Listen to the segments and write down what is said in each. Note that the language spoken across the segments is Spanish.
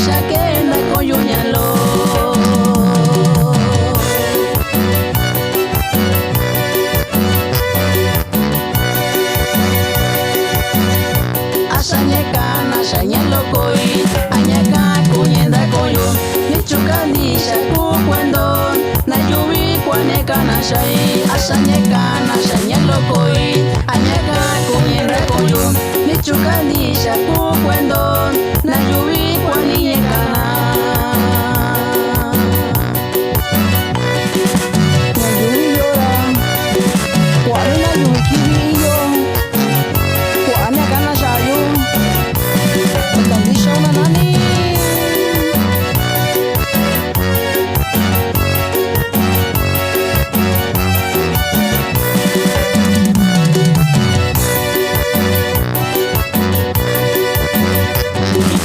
shakenda koyuñalo. Ashanyekana shanyalo koi, anyaka kunyenda koyo, nichukanisha kukwendo, na yuwi kwanekana shai. Ashanyekana shanyalo koi, anyaka kunyenda koyo, nichukanisha kukwendo, na yuwi kwanekana. Na yuwi yora, kwani na yuwi kiriyo, kwanekana shayo. Kandishona nani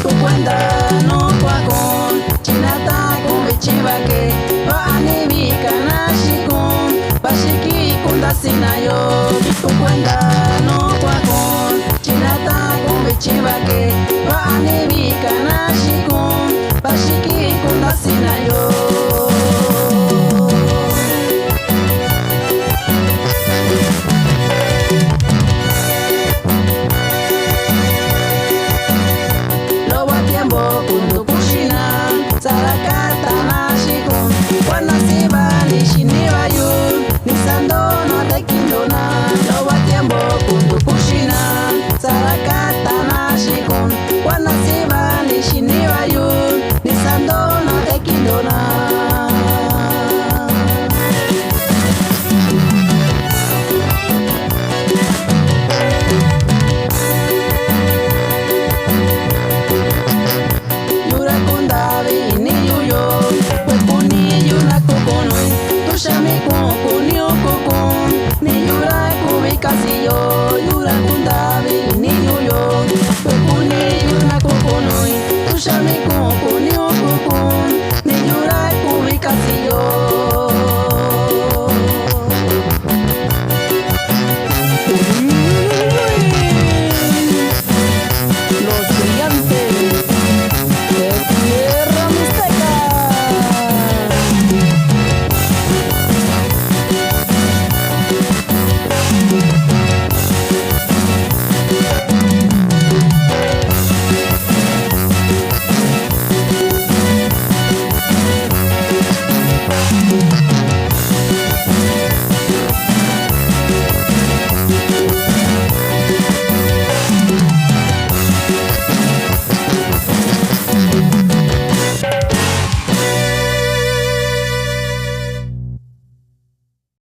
kukwenda no kwako chinata kumbechibake vaanivika na shiku bashiki kundasinayo kukwenda no kwako chinata kumbechibake vaanivika na shiku bashiki kundasinayo. Lowa tiempo kundukushina sarakata na shiku wanasiba nishiniwa yu nisandona tekindona. Lowa tiempo kundukushina sarakata na shiku wanasiba nishiniwa yu nisandona tekindona. Kasiyo yura kundabi ni yuyo, pepuni yuna kokonoi, tushamiku